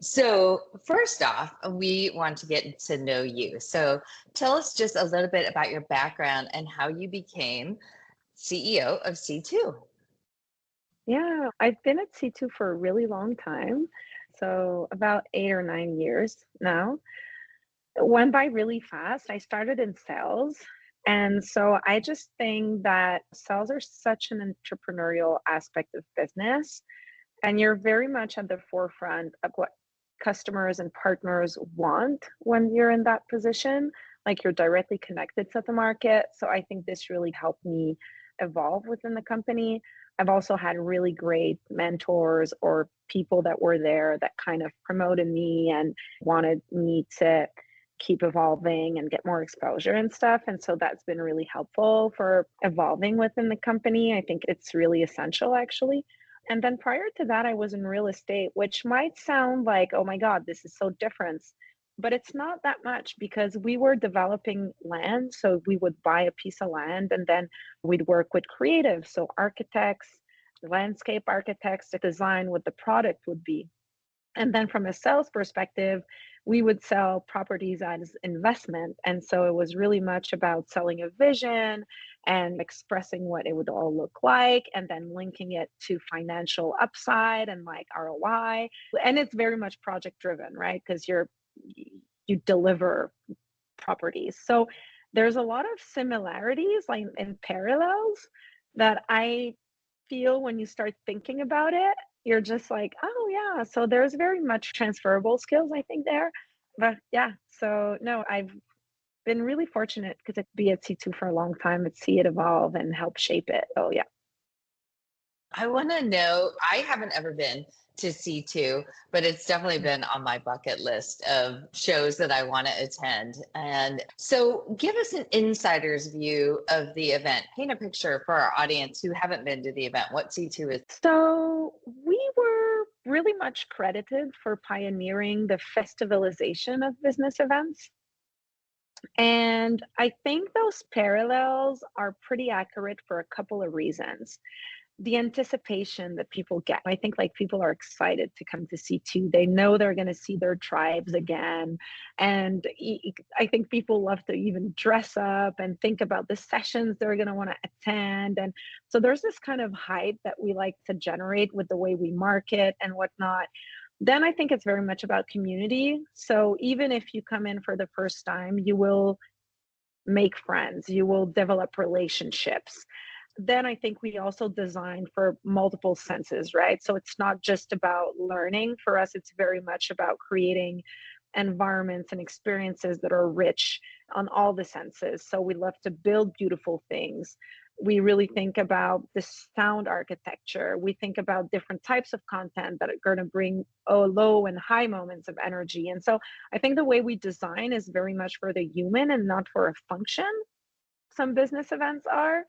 So, first off, we want to get to know you. So, tell us just a little bit about your background and how you became CEO of C2. Yeah, I've been at C2 for a really long time. So about 8 or 9 years now. It went by really fast. I started in sales. And so I just think that sales are such an entrepreneurial aspect of business. And you're very much at the forefront of what customers and partners want when you're in that position. Like you're directly connected to the market. So I think this really helped me evolve within the company. I've also had really great mentors or people that were there that kind of promoted me and wanted me to keep evolving and get more exposure and stuff. And so that's been really helpful for evolving within the company. I think it's really essential, actually. And then prior to that, I was in real estate, which might sound like, oh my God, this is so different. But it's not that much because we were developing land. So we would buy a piece of land and then we'd work with creatives. So architects, landscape architects to design what the product would be. And then from a sales perspective, we would sell properties as investment. And so it was really much about selling a vision and expressing what it would all look like and then linking it to financial upside and like ROI. And it's very much project driven, right? Because you deliver properties. So there's a lot of similarities like in parallels that I feel when you start thinking about it, you're just like, oh yeah. So there's very much transferable skills, I think, there. But yeah, so no, I've been really fortunate because I could be at C2 for a long time and see it evolve and help shape it. Oh yeah. I want to know, I haven't ever been to C2, but it's definitely been on my bucket list of shows that I want to attend. And so, give us an insider's view of the event. Paint a picture for our audience who haven't been to the event, what C2 is. So we were really much credited for pioneering the festivalization of business events. And I think those parallels are pretty accurate for a couple of reasons. The anticipation that people get. I think like people are excited to come to C2. They know they're going to see their tribes again. And I think people love to even dress up and think about the sessions they're going to want to attend. And so there's this kind of hype that we like to generate with the way we market and whatnot. Then I think it's very much about community. So even if you come in for the first time, you will make friends, you will develop relationships. Then I think we also design for multiple senses, right? So it's not just about learning. For us, it's very much about creating environments and experiences that are rich on all the senses. So we love to build beautiful things. We really think about the sound architecture. We think about different types of content that are going to bring low and high moments of energy. And so I think the way we design is very much for the human and not for a function. Some business events are.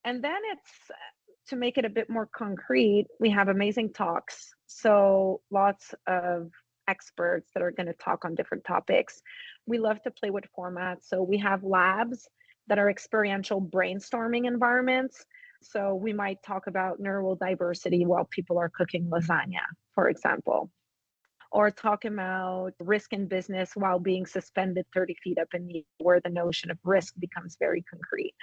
And then it's to make it a bit more concrete, we have amazing talks. So lots of experts that are going to talk on different topics. We love to play with formats. So we have labs that are experiential brainstorming environments. So we might talk about neurodiversity while people are cooking lasagna, for example, or talk about risk in business while being suspended 30 feet up in the air, where the notion of risk becomes very concrete.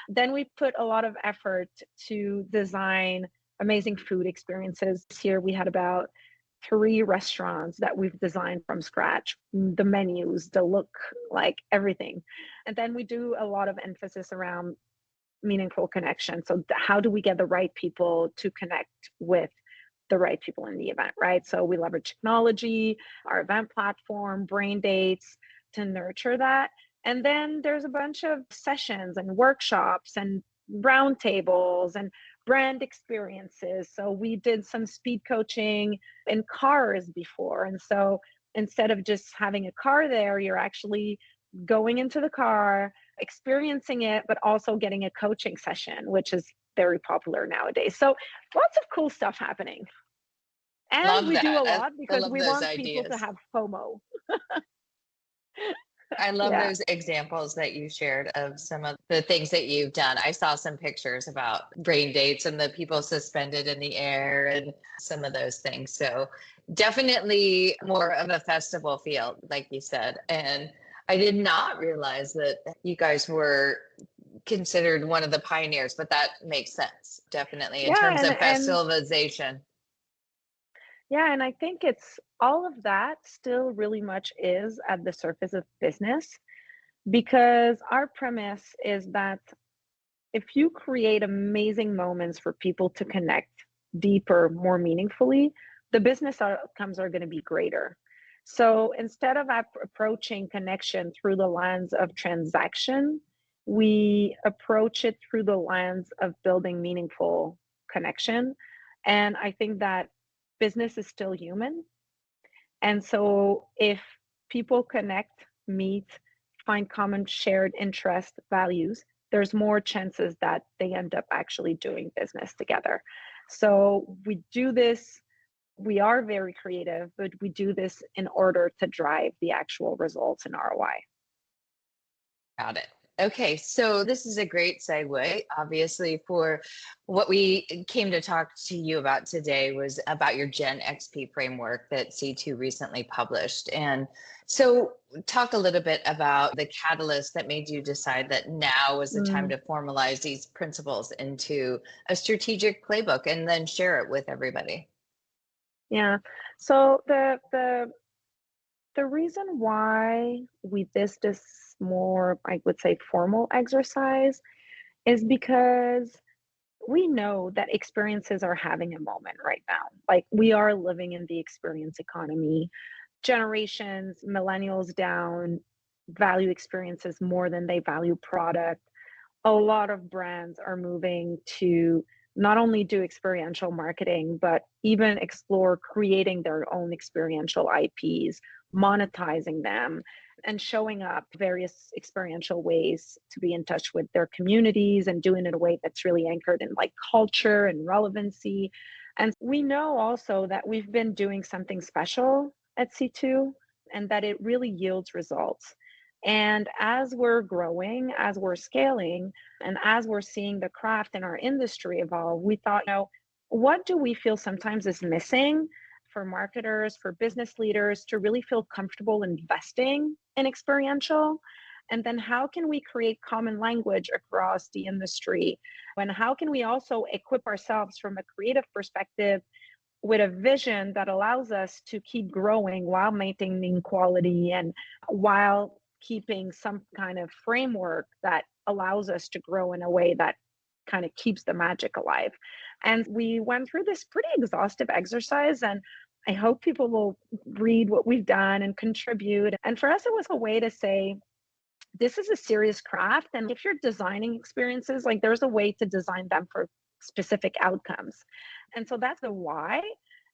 Then we put a lot of effort to design amazing food experiences. This year we had about 3 restaurants that we've designed from scratch, the menus, the look, like everything. And then we do a lot of emphasis around meaningful connection. So how do we get the right people to connect with the right people in the event, right? So we leverage technology, our event platform, brain dates to nurture that. And then there's a bunch of sessions and workshops and roundtables and brand experiences. So we did some speed coaching in cars before. And so instead of just having a car there, you're actually going into the car, experiencing it, but also getting a coaching session, which is very popular nowadays. So lots of cool stuff happening. And Love we do that. a lot I because love we those want people to ideas. have FOMO. I love Yeah. those examples that you shared of some of the things that you've done. I saw some pictures about rain dates and the people suspended in the air and some of those things. So definitely more of a festival feel, like you said. And I did not realize that you guys were considered one of the pioneers, but that makes sense, definitely, in Yeah, terms of and festivalization. yeah, and I think it's all of that still really much is at the surface of business, because our premise is that if you create amazing moments for people to connect deeper, more meaningfully, the business outcomes are going to be greater. So instead of approaching connection through the lens of transaction, we approach it through the lens of building meaningful connection. And I think that business is still human. And so if people connect, meet, find common shared interest, values, there's more chances that they end up actually doing business together. So we do this, we are very creative, but we do this in order to drive the actual results in ROI. Got it. Okay, so this is a great segue, obviously, for what we came to talk to you about today was about your GenXP framework that C2 recently published. And so talk a little bit about the catalyst that made you decide that now was the time Mm, to formalize these principles into a strategic playbook and then share it with everybody. yeah. So the reason why we did this more, I would say, formal exercise is because we know that experiences are having a moment right now. Like we are living in the experience economy. Generations, millennials down, value experiences more than they value product. A lot of brands are moving to not only do experiential marketing, but even explore creating their own experiential IPs, monetizing them, and showing up various experiential ways to be in touch with their communities and doing it in a way that's really anchored in like culture and relevancy. And we know also that we've been doing something special at C2 and that it really yields results. And as we're growing, as we're scaling, and as we're seeing the craft in our industry evolve, we thought, what do we feel sometimes is missing for marketers, for business leaders to really feel comfortable investing in experiential? And then how can we create common language across the industry? And how can we also equip ourselves from a creative perspective with a vision that allows us to keep growing while maintaining quality and while keeping some kind of framework that allows us to grow in a way that kind of keeps the magic alive. And we went through this pretty exhaustive exercise, and I hope people will read what we've done and contribute. And for us, it was a way to say, this is a serious craft. And if you're designing experiences, like there's a way to design them for specific outcomes. And so that's the why.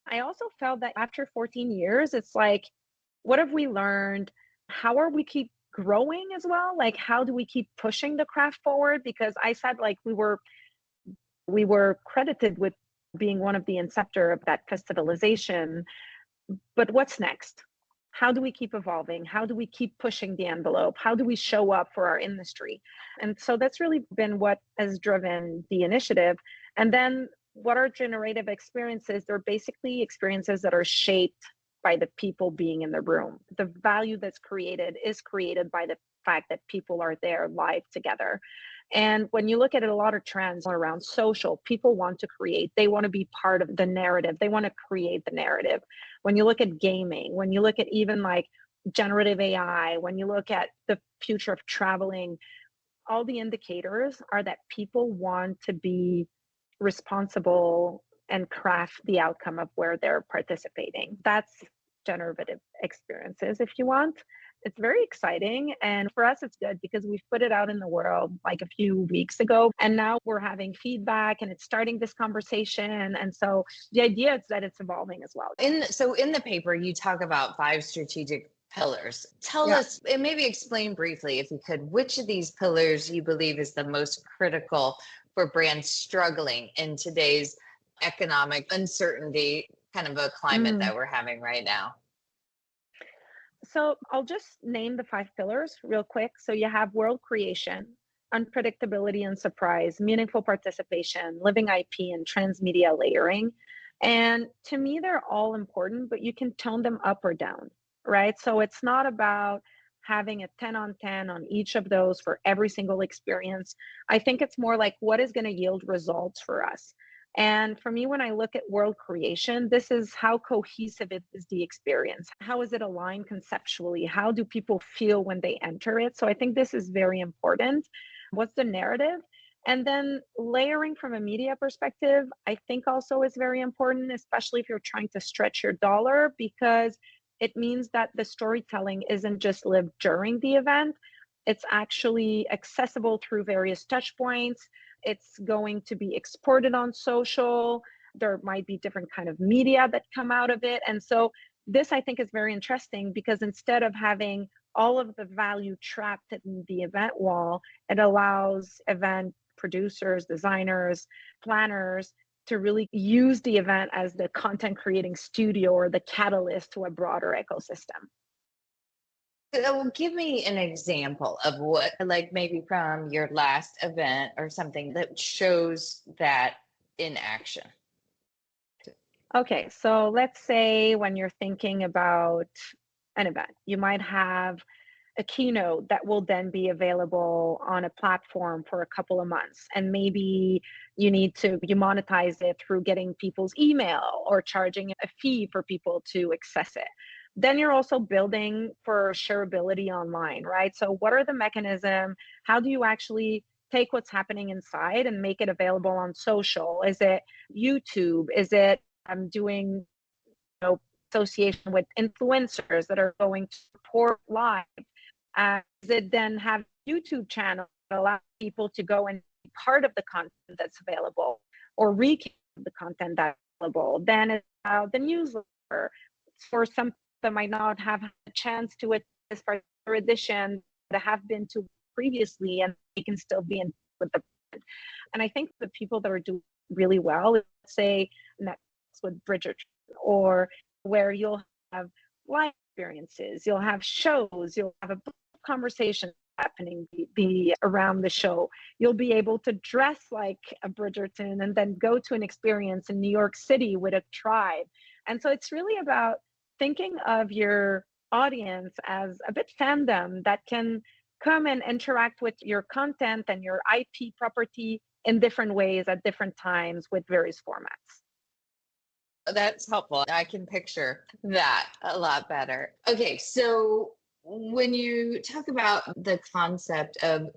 I also felt that after 14 years, it's like, what have we learned? How are we keep growing as well? Like, how do we keep pushing the craft forward? Because I said like we were credited with being one of the inceptor of that festivalization, but what's next? How do we keep evolving? How do we keep pushing the envelope? How do we show up for our industry? And so that's really been what has driven the initiative. And then what are generative experiences? They're basically experiences that are shaped by the people being in the room. The value that's created is created by the fact that people are there live together. And when you look at it, a lot of trends around social, people want to create, they want to be part of the narrative, they want to create the narrative. When you look at gaming, when you look at even like generative AI, when you look at the future of traveling, all the indicators are that people want to be responsible and craft the outcome of where they're participating. That's generative experiences, if you want. It's very exciting. And for us, it's good because we've put it out in the world like a few weeks ago. And now we're having feedback and it's starting this conversation. And so the idea is that it's evolving as well. In the paper, you talk about 5 strategic pillars. Tell Yeah. us, and maybe explain briefly, if you could, which of these pillars you believe is the most critical for brands struggling in today's economic uncertainty kind of a climate Mm. that we're having right now. So I'll just name the 5 pillars real quick. So you have world creation, unpredictability and surprise, meaningful participation, living IP, and transmedia layering. And to me, they're all important, but you can tone them up or down, right? So it's not about having a 10 on 10 on each of those for every single experience. I think it's more like what is going to yield results for us. And for me, when I look at world creation, this is how cohesive it is the experience. How is it aligned conceptually? How do people feel when they enter it? So I think this is very important. What's the narrative? And then layering from a media perspective, I think also is very important, especially if you're trying to stretch your dollar, because it means that the storytelling isn't just lived during the event. It's actually accessible through various touch points. It's going to be exported on social. There might be different kind of media that come out of it. And so this, I think, is very interesting because instead of having all of the value trapped in the event wall, it allows event producers, designers, planners to really use the event as the content creating studio or the catalyst to a broader ecosystem. So give me an example of what, like maybe from your last event or something that shows that in action. Okay, so let's say when you're thinking about an event, you might have a keynote that will then be available on a platform for a couple of months. And maybe you monetize it through getting people's email or charging a fee for people to access it. Then you're also building for shareability online, right? So what are the mechanisms? How do you actually take what's happening inside and make it available on social? Is it YouTube? Is it doing association with influencers that are going to report live? Is it then have a YouTube channel that allows people to go and be part of the content that's available or recap the content that's available? Then it's the newsletter for some that might not have had a chance to attend this particular edition that have been to previously, and they can still be in with the. And I think the people that are doing really well, let's say Netflix with Bridgerton, or where you'll have live experiences, you'll have shows, you'll have a book conversation happening be around the show. You'll be able to dress like a Bridgerton and then go to an experience in New York City with a tribe. And so it's really about thinking of your audience as a bit fandom that can come and interact with your content and your IP property in different ways at different times with various formats. That's helpful. I can picture that a lot better. Okay, so when you talk about the concept of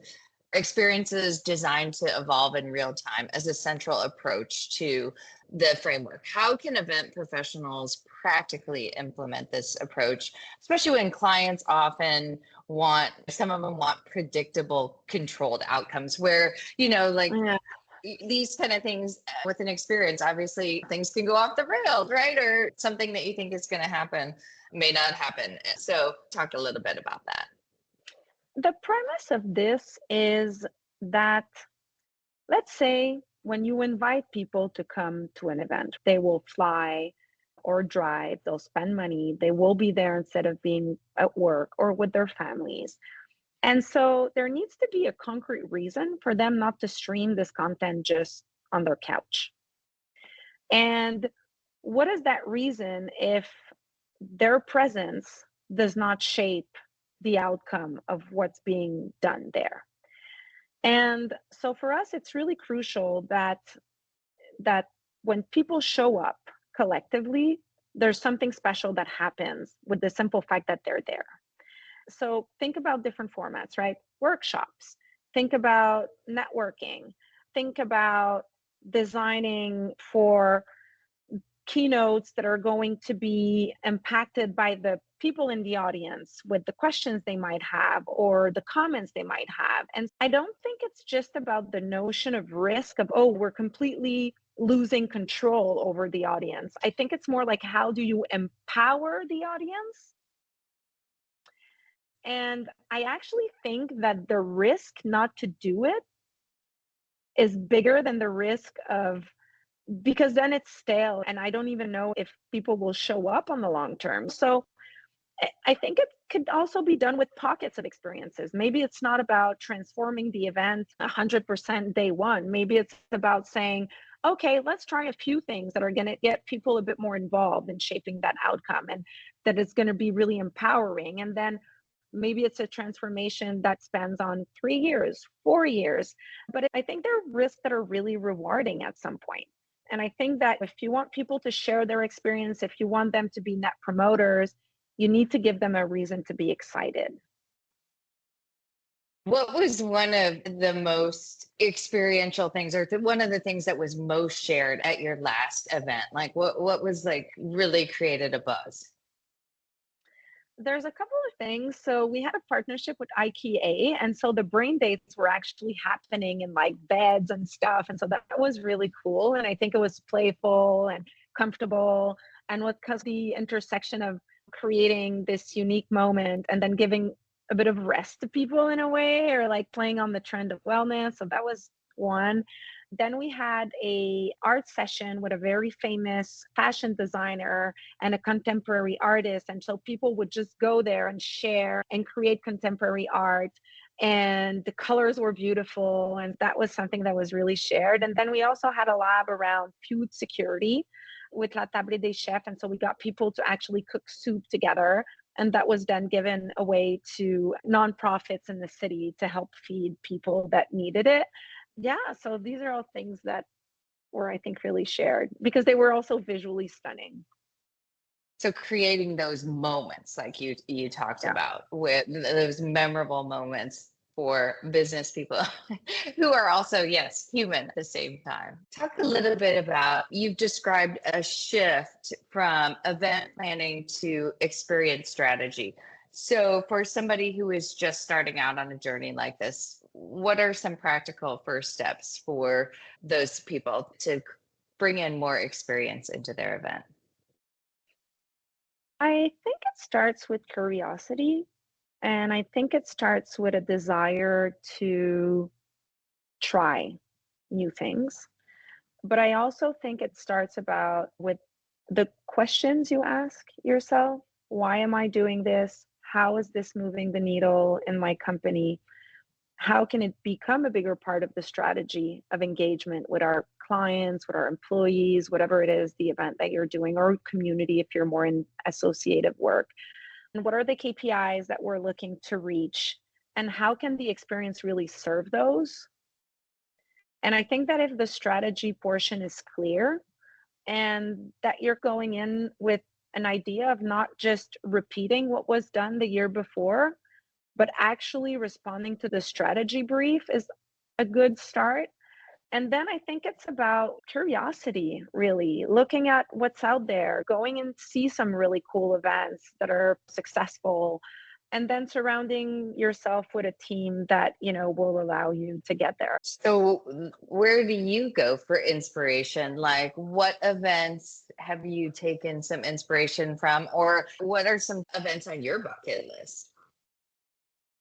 experiences designed to evolve in real time as a central approach to the framework, how can event professionals practically implement this approach, especially when clients often some of them want predictable, controlled outcomes where, Yeah. these kind of things with an experience, obviously things can go off the rails, right? Or something that you think is going to happen may not happen. So talk a little bit about that. The premise of this is that, let's say, when you invite people to come to an event, they will fly or drive, they'll spend money, they will be there instead of being at work or with their families. And so there needs to be a concrete reason for them not to stream this content just on their couch. And what is that reason if their presence does not shape the outcome of what's being done there? And so for us, it's really crucial that when people show up collectively, there's something special that happens with the simple fact that they're there. So think about different formats, right? Workshops, think about networking, think about designing for keynotes that are going to be impacted by the people in the audience with the questions they might have or the comments they might have. And I don't think it's just about the notion of risk of, oh, we're completely losing control over the audience. I think it's more like, how do you empower the audience? And I actually think that the risk not to do it is bigger than the risk of, because then it's stale and I don't even know if people will show up on the long term. So I think it could also be done with pockets of experiences. Maybe it's not about transforming the event 100% day one. Maybe it's about saying, okay, let's try a few things that are going to get people a bit more involved in shaping that outcome, and that is going to be really empowering. And then maybe it's a transformation that spans on 3 years, 4 years. But I think there are risks that are really rewarding at some point. And I think that if you want people to share their experience, if you want them to be net promoters, you need to give them a reason to be excited. What was one of the most experiential things, or one of the things that was most shared at your last event? Like what was like really created a buzz? There's a couple of things. So we had a partnership with IKEA, and so the brain dates were actually happening in like beds and stuff. And so that was really cool. And I think it was playful and comfortable. And what because the intersection of creating this unique moment and then giving a bit of rest to people in a way, or like playing on the trend of wellness. So that was one. Then we had a art session with a very famous fashion designer and a contemporary artist. And so people would just go there and share and create contemporary art. And the colors were beautiful. And that was something that was really shared. And then we also had a lab around food security with La Table des Chefs. And so we got people to actually cook soup together. And that was then given away to nonprofits in the city to help feed people that needed it. Yeah, so these are all things that were, I think, really shared because they were also visually stunning. So creating those moments like you talked Yeah. about, with those memorable moments for business people who are also, yes, human at the same time. Talk a little bit about, you've described a shift from event planning to experience strategy. So for somebody who is just starting out on a journey like this, what are some practical first steps for those people to bring in more experience into their event? I think it starts with curiosity, and I think it starts with a desire to try new things. But I also think it starts about with the questions you ask yourself. Why am I doing this? How is this moving the needle in my company? How can it become a bigger part of the strategy of engagement with our clients, with our employees, whatever it is, the event that you're doing, or community if you're more in associative work? And what are the KPIs that we're looking to reach? And how can the experience really serve those? And I think that if the strategy portion is clear and that you're going in with an idea of not just repeating what was done the year before, but actually responding to the strategy brief is a good start. And then I think it's about curiosity, really looking at what's out there, going and see some really cool events that are successful, and then surrounding yourself with a team that, will allow you to get there. So, where do you go for inspiration? Like, what events have you taken some inspiration from, or what are some events on your bucket list?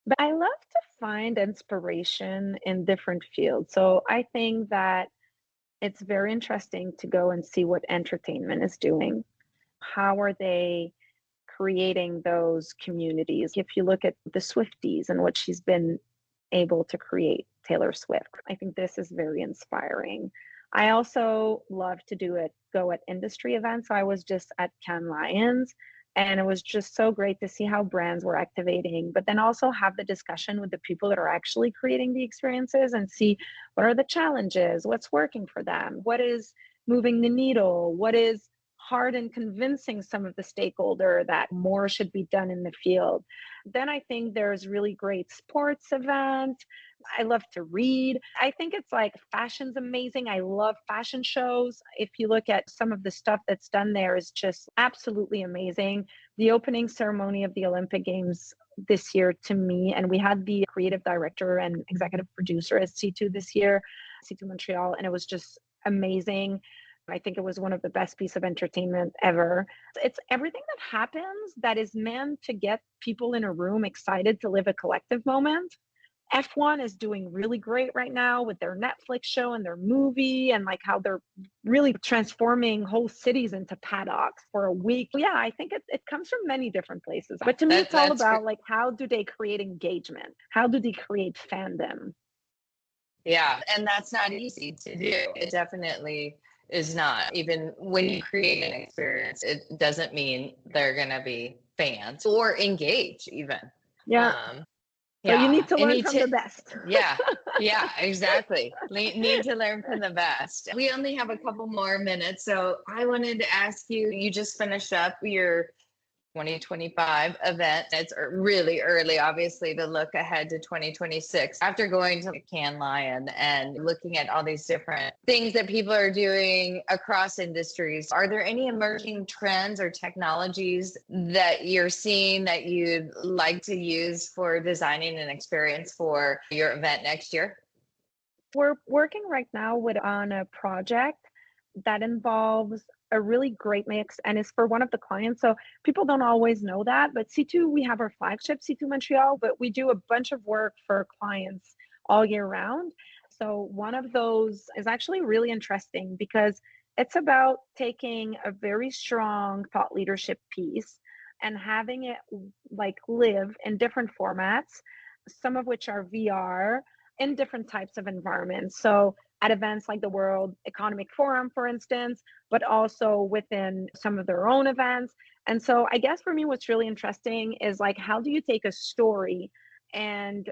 But I love to find inspiration in different fields. So I think that it's very interesting to go and see what entertainment is doing. How are they creating those communities? If you look at the Swifties and what she's been able to create, Taylor Swift, I think this is very inspiring. I also love to go at industry events. I was just at Cannes Lions, and it was just so great to see how brands were activating, but then also have the discussion with the people that are actually creating the experiences and see what are the challenges, what's working for them, what is moving the needle, what is hard in convincing some of the stakeholder that more should be done in the field. Then I think there's really great sports events. I love to read. I think it's like fashion's amazing. I love fashion shows. If you look at some of the stuff that's done there is just absolutely amazing. The opening ceremony of the Olympic Games this year to me, and we had the creative director and executive producer at C2 this year, C2 Montreal, and it was just amazing. I think it was one of the best pieces of entertainment ever. It's everything that happens that is meant to get people in a room excited to live a collective moment. F1 is doing really great right now with their Netflix show and their movie, and like how they're really transforming whole cities into paddocks for a week. Yeah, I think it comes from many different places. But to me, it's all That's about like, how do they create engagement? How do they create fandom? Yeah, and that's not easy to do. It definitely is not. Even when you create an experience, it doesn't mean they're going to be fans or engage even. Yeah. Um, So you yeah, need to and learn need from to, the best. yeah, yeah, exactly. Need to learn from the best. We only have a couple more minutes, so I wanted to ask you, you just finished up your 2025 event. It's really early, obviously, to look ahead to 2026. After going to Cannes Lion and looking at all these different things that people are doing across industries, are there any emerging trends or technologies that you're seeing that you'd like to use for designing an experience for your event next year? We're working right now on a project that involves a really great mix and is for one of the clients. So people don't always know that, but C2, we have our flagship C2 Montreal, but we do a bunch of work for clients all year round. So one of those is actually really interesting because it's about taking a very strong thought leadership piece and having it like live in different formats, some of which are VR in different types of environments. So at events like the World Economic Forum, for instance, but also within some of their own events. And so I guess for me, what's really interesting is like, how do you take a story and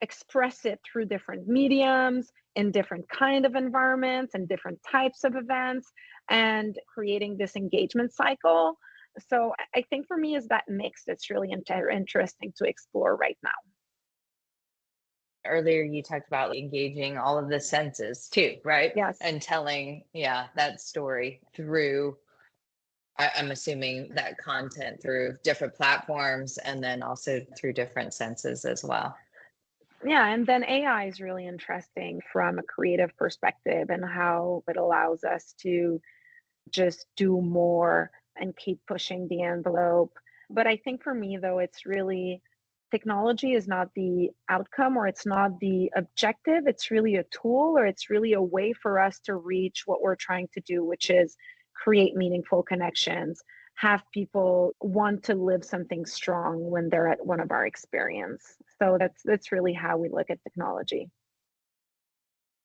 express it through different mediums in different kind of environments and different types of events and creating this engagement cycle. So I think for me is that mix that's really interesting to explore right now. Earlier you talked about engaging all of the senses too, right? Yes. And telling, yeah, that story through, I'm assuming, that content through different platforms and then also through different senses as well. Yeah, and then AI is really interesting from a creative perspective and how it allows us to just do more and keep pushing the envelope. But I think for me, though, it's really technology is not the outcome or it's not the objective. It's really a tool or it's really a way for us to reach what we're trying to do, which is create meaningful connections, have people want to live something strong when they're at one of our experience. So that's really how we look at technology.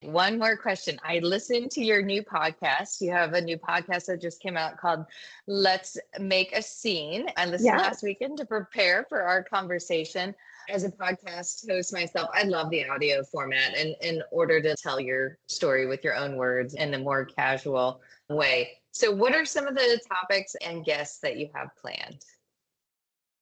One more question. I listened to your new podcast. You have a new podcast that just came out called Let's Make a Scene. I listened Yeah. last weekend to prepare for our conversation. As a podcast host myself, I love the audio format and in order to tell your story with your own words in a more casual way. So, what are some of the topics and guests that you have planned?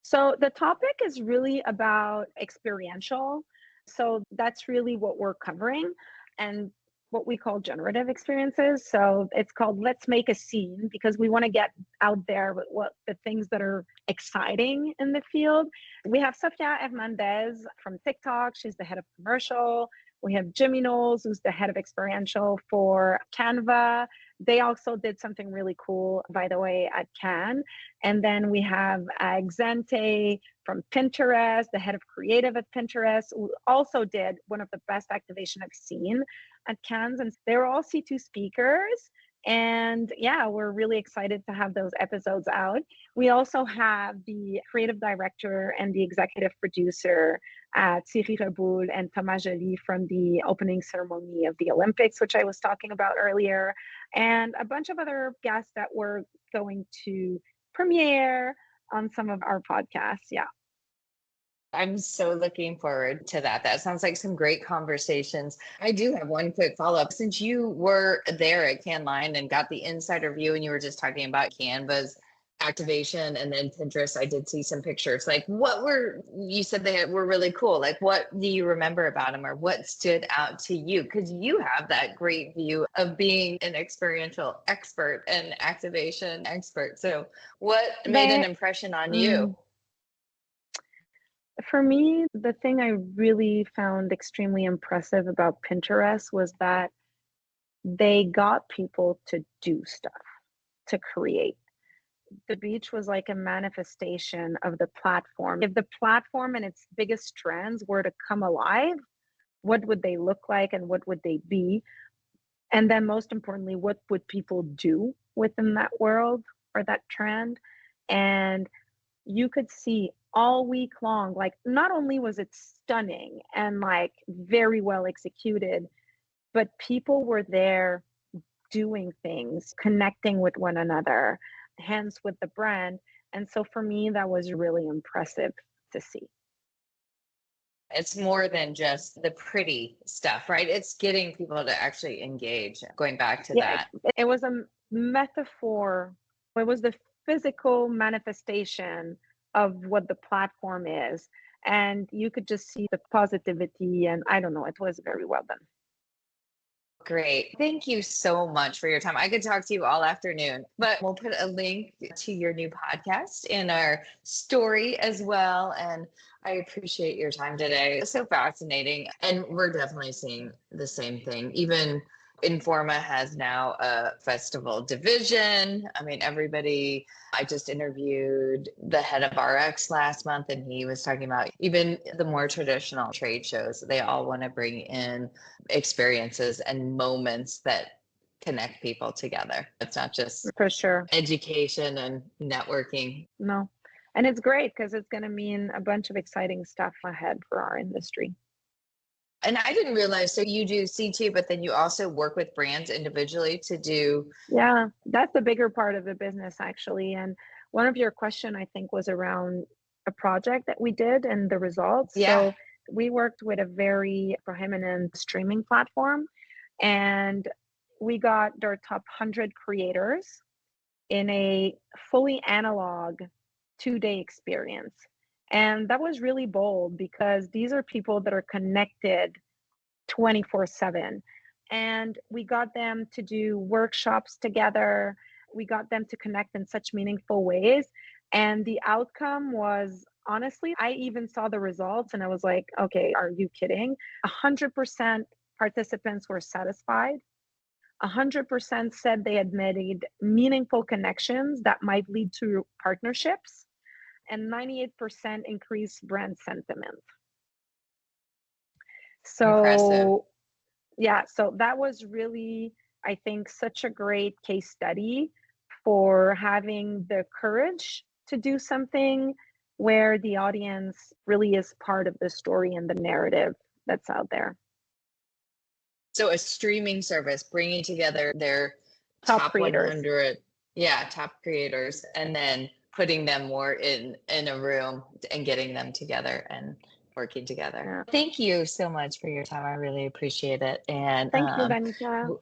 So the topic is really about experiential. So that's really what we're covering and what we call generative experiences. So it's called Let's Make a Scene because we want to get out there with what the things that are exciting in the field. We have Sofia Hernandez from TikTok. She's the head of commercial. We have Jimmy Knowles, who's the head of experiential for Canva. They also did something really cool, by the way, at Cannes. And then we have Xante from Pinterest, the head of creative at Pinterest, who also did one of the best activation I've seen at Cannes. And they were all C2 speakers. And yeah, we're really excited to have those episodes out. We also have the creative director and the executive producer Thierry Reboul and Thomas Joly from the opening ceremony of the Olympics, which I was talking about earlier, and a bunch of other guests that we're going to premiere on some of our podcasts. Yeah. I'm so looking forward to that. That sounds like some great conversations. I do have one quick follow up. Since you were there at Cannes Lion and got the insider view, and you were just talking about Canva's activation and then Pinterest, I did see some pictures. Like, what were you said they were really cool? Like, what do you remember about them, or what stood out to you? Because you have that great view of being an experiential expert and activation expert. So, what made an They, impression on you? mm, for me, the thing I really found extremely impressive about Pinterest was that they got people to do stuff, to create. the beach was like a manifestation of the platform. If the platform and its biggest trends were to come alive, what would they look like and what would they be? And then most importantly, what would people do within that world or that trend? And you could see all week long, like not only was it stunning and like very well executed, but people were there doing things, connecting with one another, hence with the brand. And so for me, that was really impressive to see. It's more than just the pretty stuff, right? It's getting people to actually engage, going back to Yeah, that. it was a metaphor. It was the physical manifestation of what the platform is. And you could just see the positivity. And I don't know, it was very well done. Great. Thank you so much for your time. I could talk to you all afternoon, but we'll put a link to your new podcast in our story as well. And I appreciate your time today. It's so fascinating. And we're definitely seeing the same thing. Even Informa has now a festival division. I mean, everybody, I just interviewed the head of RX last month, and he was talking about even the more traditional trade shows. They all want to bring in experiences and moments that connect people together. It's not just For sure. education and networking. No. And it's great because it's going to mean a bunch of exciting stuff ahead for our industry. And I didn't realize, so you do C2, but then you also work with brands individually to do. Yeah, that's the bigger part of the business, actually. And one of your question, I think, was around a project that we did and the results. Yeah. So we worked with a very prominent streaming platform, and we got their top 100 creators in a fully analog 2-day experience. And that was really bold because these are people that are connected 24/7. And we got them to do workshops together. We got them to connect in such meaningful ways. And the outcome was, honestly, I even saw the results and I was like, okay, are you kidding? 100% participants were satisfied. 100% said they had made meaningful connections that might lead to partnerships, and 98% increased brand sentiment. Impressive. So, yeah, so that was really, I think, such a great case study for having the courage to do something where the audience really is part of the story and the narrative that's out there. So a streaming service bringing together their Top top creators. 100, top creators, and then putting them more in a room and getting them together and working together. Yeah. Thank you so much for your time. I really appreciate it. And Thank you, Danica.